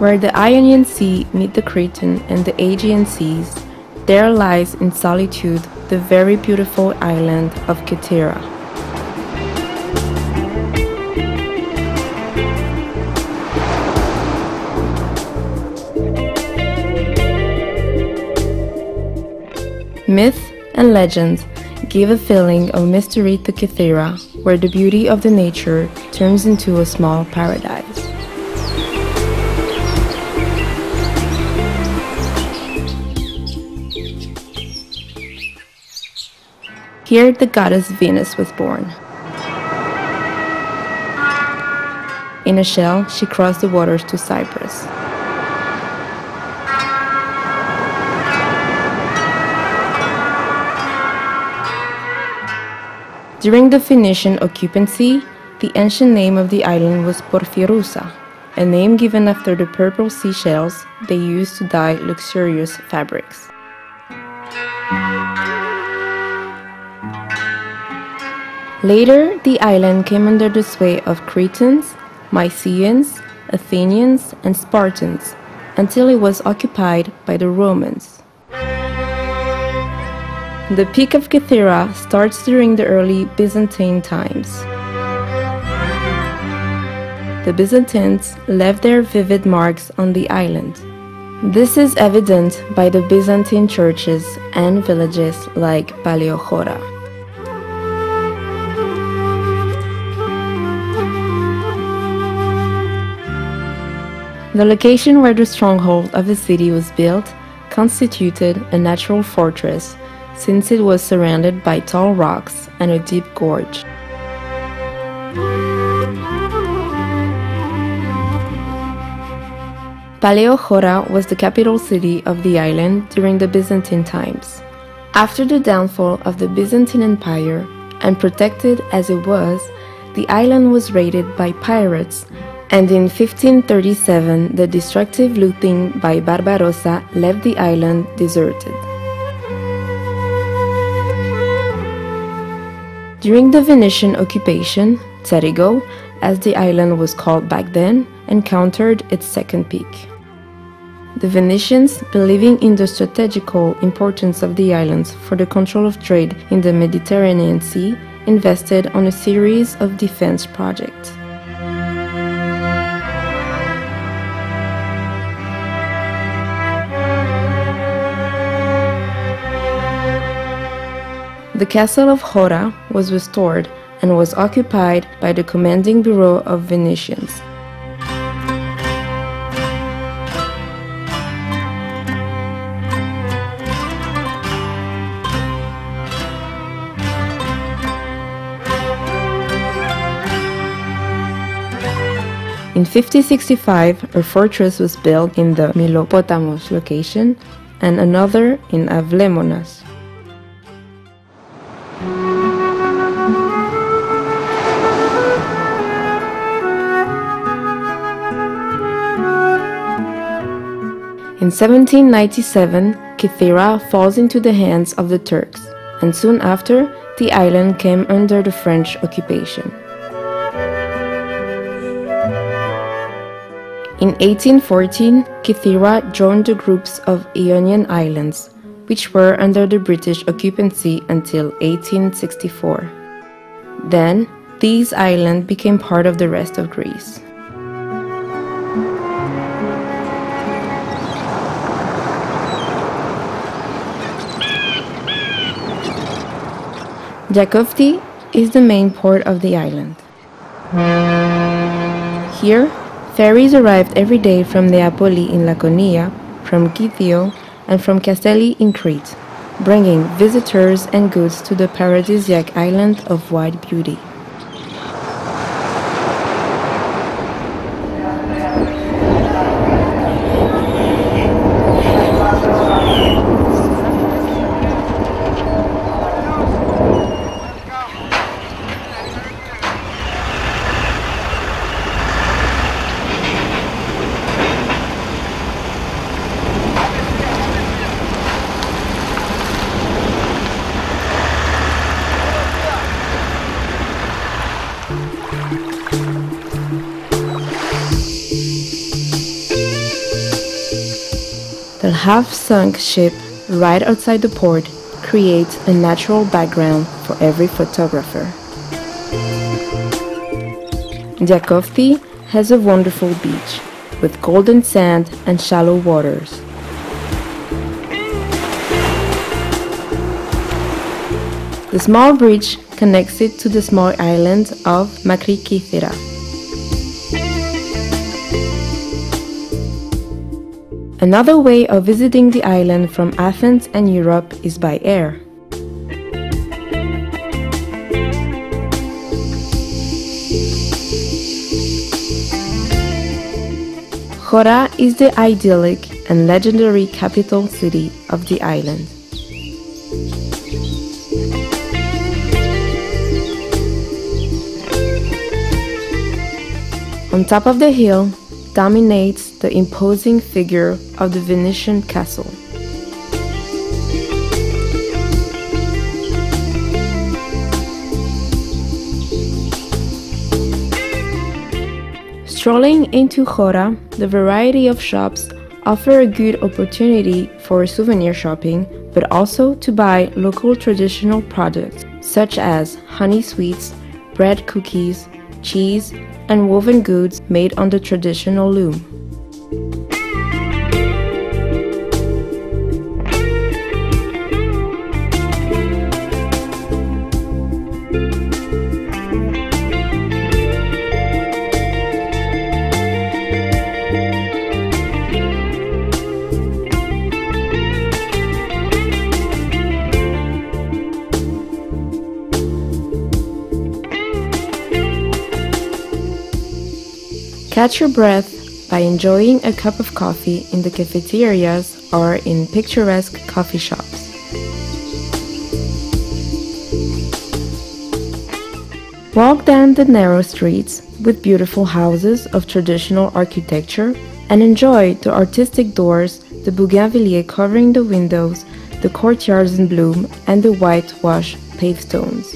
Where the Ionian Sea meet the Cretan and the Aegean Seas, there lies in solitude the very beautiful island of Kythera. Myth and legend give a feeling of mystery to Kythera, where the beauty of the nature turns into a small paradise. Here the goddess Venus was born. In a shell, she crossed the waters to Cyprus. During the Phoenician occupancy, the ancient name of the island was Porphyrusa, a name given after the purple seashells they used to dye luxurious fabrics. Later, the island came under the sway of Cretans, Mysians, Athenians, and Spartans, until it was occupied by the Romans. The peak of Kythera starts during the early Byzantine times. The Byzantines left their vivid marks on the island. This is evident by the Byzantine churches and villages like Paleochora. The location where the stronghold of the city was built constituted a natural fortress, since it was surrounded by tall rocks and a deep gorge. Paleochora was the capital city of the island during the Byzantine times. After the downfall of the Byzantine Empire, and protected as it was, the island was raided by pirates, and in 1537 the destructive looting by Barbarossa left the island deserted. During the Venetian occupation, Cerigo, as the island was called back then, encountered its second peak. The Venetians, believing in the strategical importance of the islands for the control of trade in the Mediterranean Sea, invested on a series of defense projects. The castle of Chora was restored and was occupied by the commanding bureau of Venetians. In 1565, a fortress was built in the Milopotamos location and another in Avlemonas. In 1797, Kythera falls into the hands of the Turks, and soon after, the island came under the French occupation. In 1814, Kythera joined the groups of Ionian Islands, which were under the British occupancy until 1864. Then, these islands became part of the rest of Greece. Jakofti is the main port of the island. Here, ferries arrived every day from Neapoli in Laconia, from Kythio, and from Castelli in Crete, bringing visitors and goods to the paradisiac island of wide beauty. The half-sunk ship right outside the port creates a natural background for every photographer. Diakovci has a wonderful beach with golden sand and shallow waters. The small bridge connects it to the small island of Kythera. Another way of visiting the island from Athens and Europe is by air. Chora is the idyllic and legendary capital city of the island. On top of the hill dominates the imposing figure of the Venetian castle. Strolling into Chora, the variety of shops offer a good opportunity for souvenir shopping, but also to buy local traditional products such as honey sweets, bread cookies, cheese, and woven goods made on the traditional loom. Catch your breath by enjoying a cup of coffee in the cafeterias or in picturesque coffee shops. Walk down the narrow streets with beautiful houses of traditional architecture and enjoy the artistic doors, the bougainvillea covering the windows, the courtyards in bloom, and the whitewash paved stones.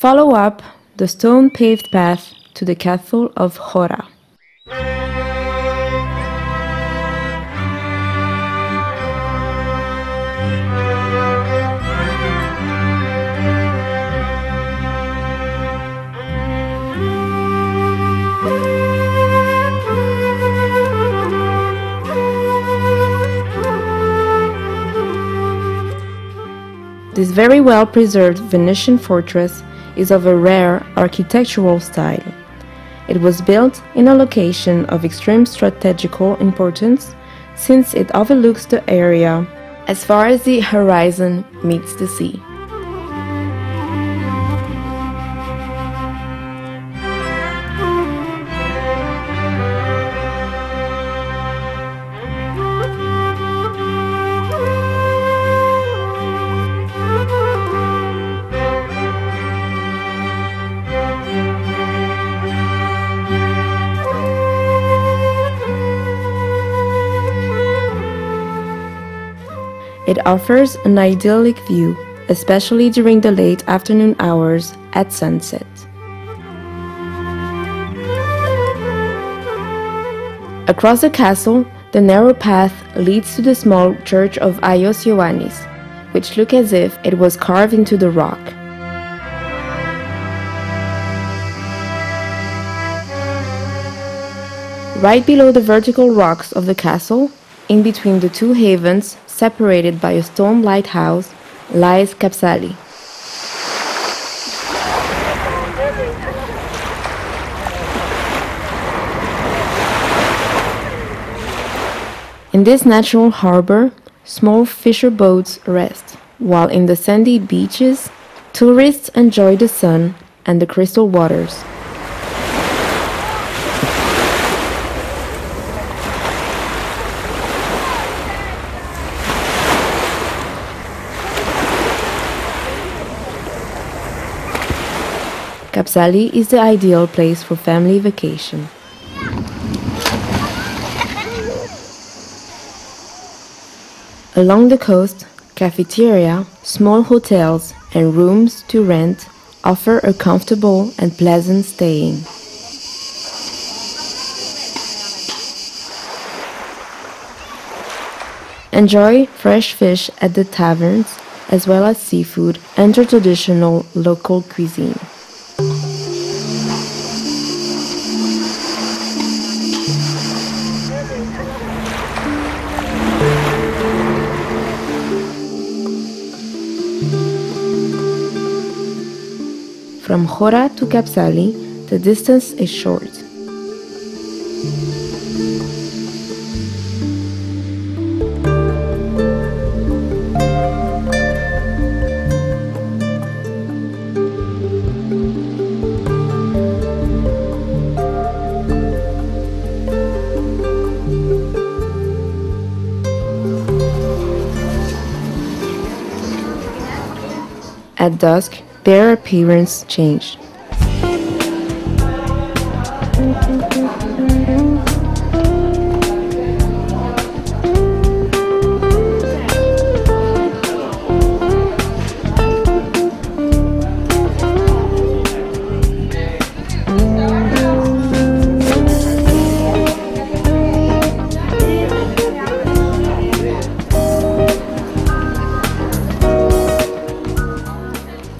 Follow up the stone-paved path to the castle of Chora. This very well-preserved Venetian fortress is of a rare architectural style. It was built in a location of extreme strategical importance since it overlooks the area as far as the horizon meets the sea. It offers an idyllic view, especially during the late afternoon hours at sunset. Across the castle, the narrow path leads to the small church of Aios Ioannis, which looks as if it was carved into the rock. Right below the vertical rocks of the castle, in between the two havens separated by a stone lighthouse, lies Kapsali. In this natural harbor, small fisher boats rest, while in the sandy beaches, tourists enjoy the sun and the crystal waters. Kapsali is the ideal place for family vacation. Along the coast, cafeteria, small hotels, and rooms to rent offer a comfortable and pleasant staying. Enjoy fresh fish at the taverns, as well as seafood and traditional local cuisine. From Hora to Kapsali, the distance is short. At dusk, their appearance changed.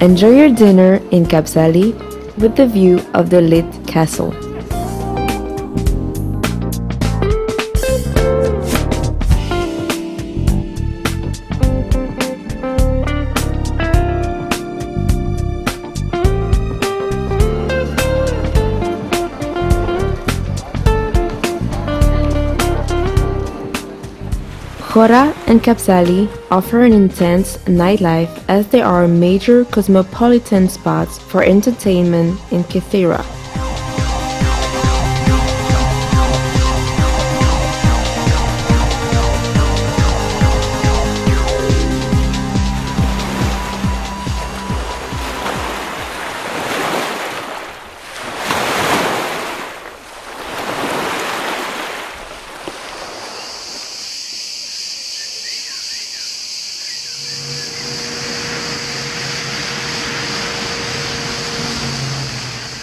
Enjoy your dinner in Kapsali with the view of the lit castle. Hora and Kapsali offer an intense nightlife as they are major cosmopolitan spots for entertainment in Kythera.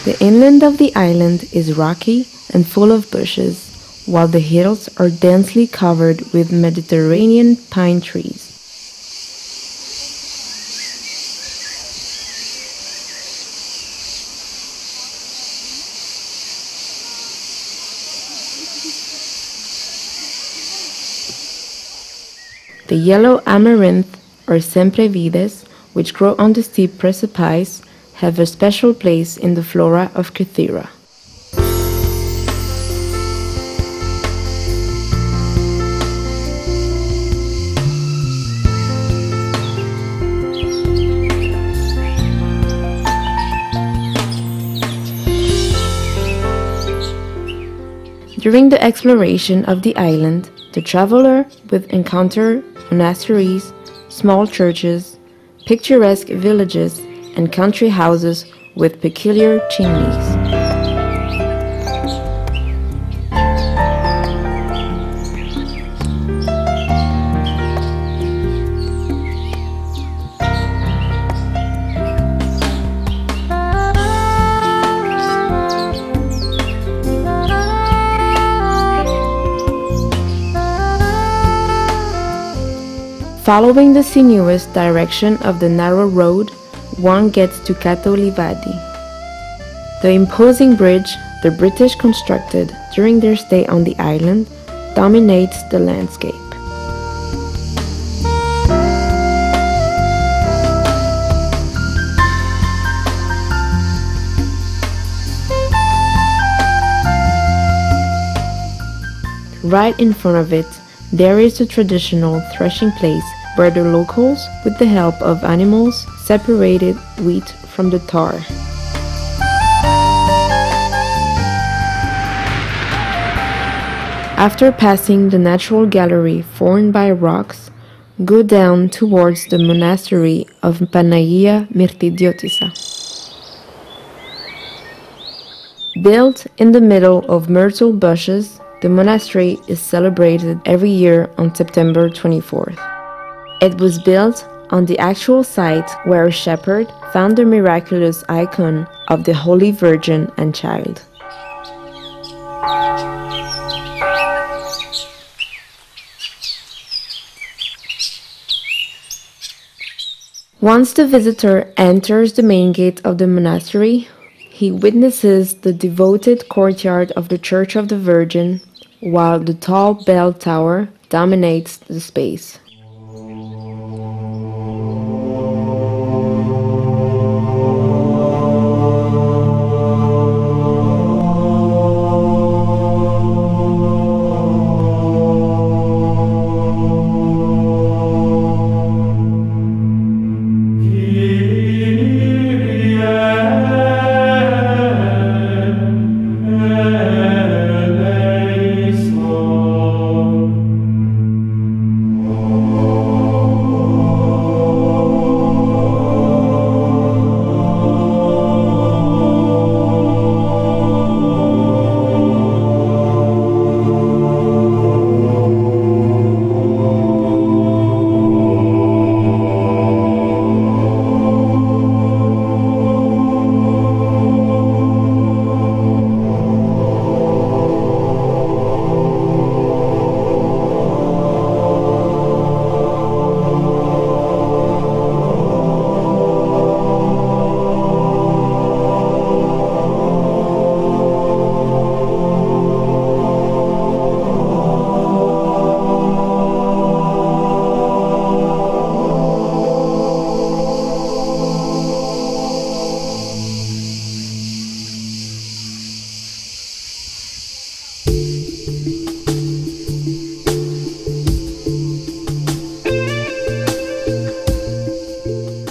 The inland of the island is rocky and full of bushes, while the hills are densely covered with Mediterranean pine trees. The yellow amaranth or semprevides, which grow on the steep precipice, have a special place in the flora of Kythera. During the exploration of the island, the traveler will encounter monasteries, small churches, picturesque villages, and country houses with peculiar chimneys. Following the sinuous direction of the narrow road, one gets to Katolivadi. The imposing bridge the British constructed during their stay on the island dominates the landscape. Right in front of it, there is a traditional threshing place where the locals, with the help of animals, separated wheat from the tar. After passing the natural gallery formed by rocks, go down towards the monastery of Panagia Myrtidiotissa. Built in the middle of myrtle bushes, the monastery is celebrated every year on September 24th. It was built on the actual site where a shepherd found the miraculous icon of the Holy Virgin and Child. Once the visitor enters the main gate of the monastery, he witnesses the devoted courtyard of the Church of the Virgin, while the tall bell tower dominates the space.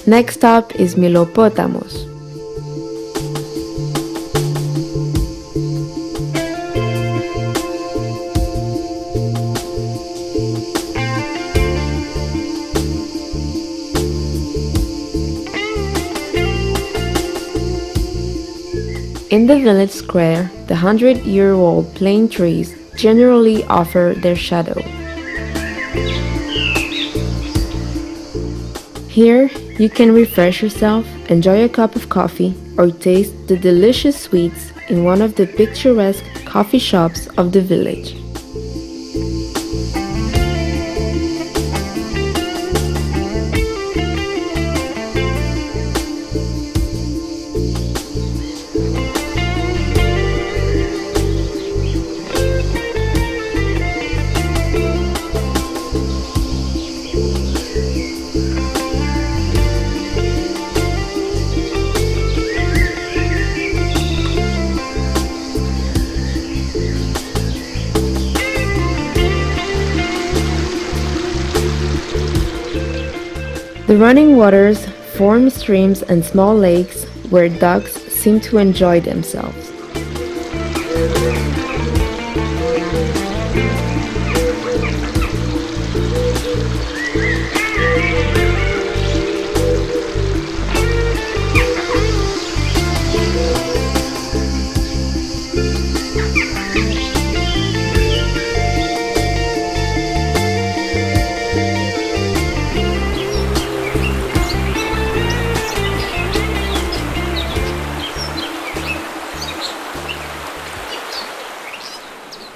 Next stop is Milopotamos. In the village square, the 100-year-old plane trees generally offer their shadow. Here, you can refresh yourself, enjoy a cup of coffee, or taste the delicious sweets in one of the picturesque coffee shops of the village. The running waters form streams and small lakes where ducks seem to enjoy themselves.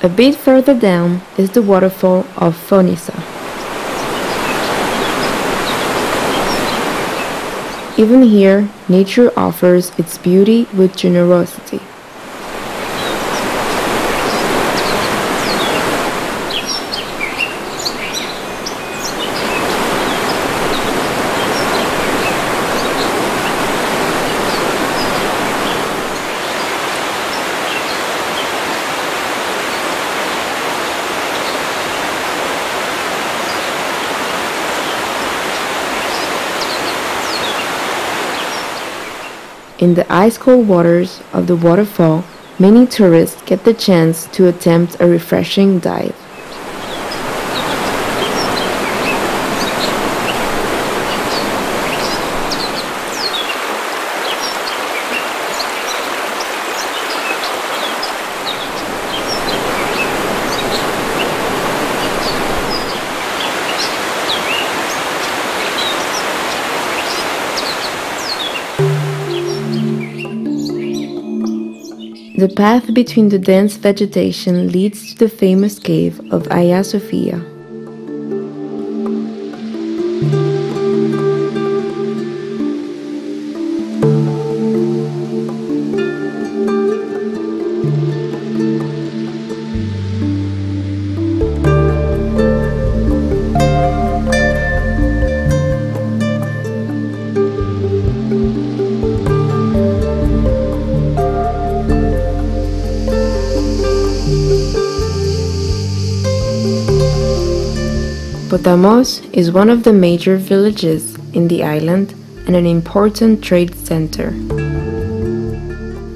A bit further down is the waterfall of Fonissa. Even here, nature offers its beauty with generosity. In the ice-cold waters of the waterfall, many tourists get the chance to attempt a refreshing dive. The path between the dense vegetation leads to the famous cave of Hagia Sophia. Potamos is one of the major villages in the island and an important trade center.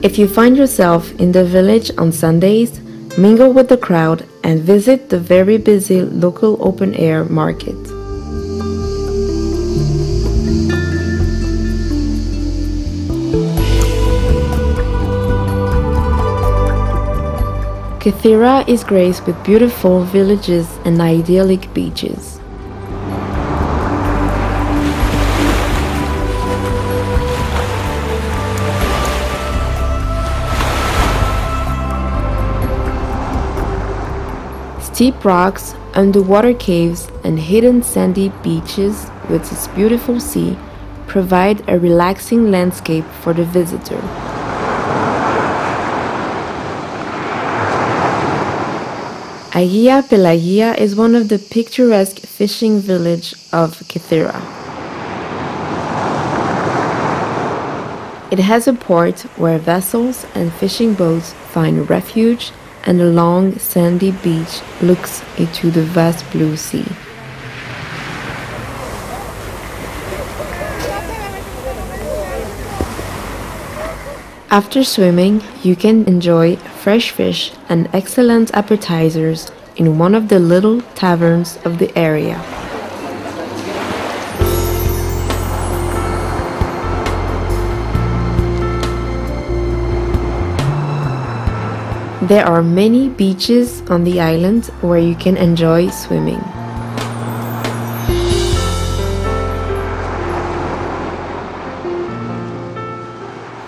If you find yourself in the village on Sundays, mingle with the crowd and visit the very busy local open-air market. Kythera is graced with beautiful villages and idyllic beaches. Steep rocks, underwater caves, and hidden sandy beaches with its beautiful sea provide a relaxing landscape for the visitor. Hagia Pelagia is one of the picturesque fishing villages of Kythera. It has a port where vessels and fishing boats find refuge, and a long sandy beach looks into the vast blue sea. After swimming, you can enjoy fresh fish and excellent appetizers in one of the little taverns of the area. There are many beaches on the island where you can enjoy swimming.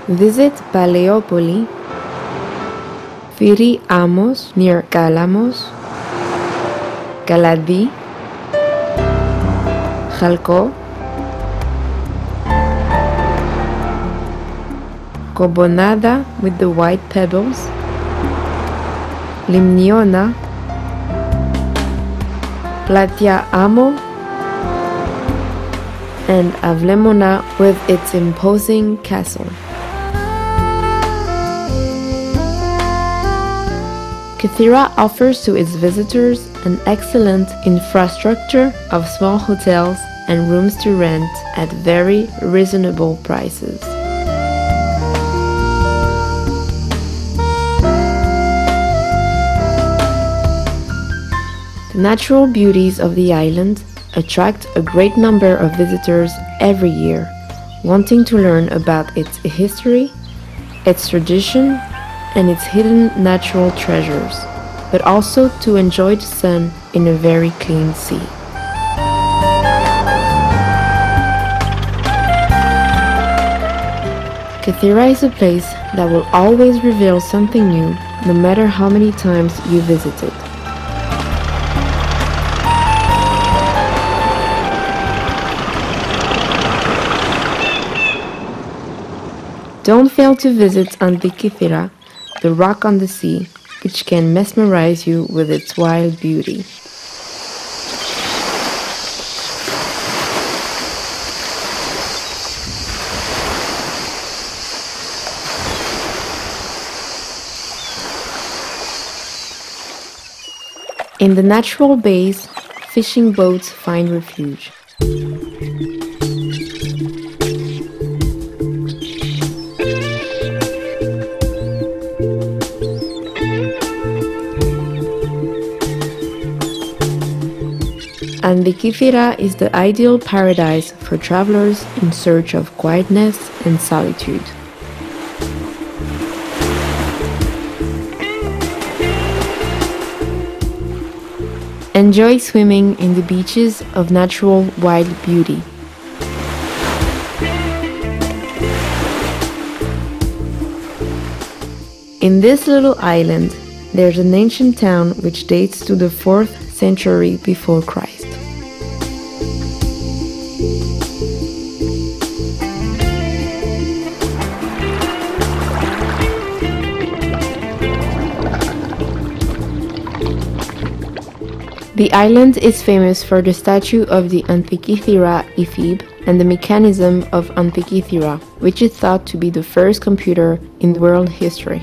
Visit Paleopoli, Firi Amos near Kalamos, Kaladi, Chalco, Kobonada with the white pebbles, Limniona, Platia Amo, and Avlemona with its imposing castle. Kythera offers to its visitors an excellent infrastructure of small hotels and rooms to rent at very reasonable prices. The natural beauties of the island attract a great number of visitors every year, wanting to learn about its history, its tradition, and its hidden natural treasures, but also to enjoy the sun in a very clean sea. Kythera is a place that will always reveal something new, no matter how many times you visit it. Don't fail to visit Kythera, the rock on the sea, which can mesmerize you with its wild beauty. In the natural bays, fishing boats find refuge. Antikithera is the ideal paradise for travelers in search of quietness and solitude. Enjoy swimming in the beaches of natural wild beauty. In this little island, there's an ancient town which dates to the 4th century before Christ. The island is famous for the statue of the Antikithera ephebe and the mechanism of Antikithera, which is thought to be the first computer in world history.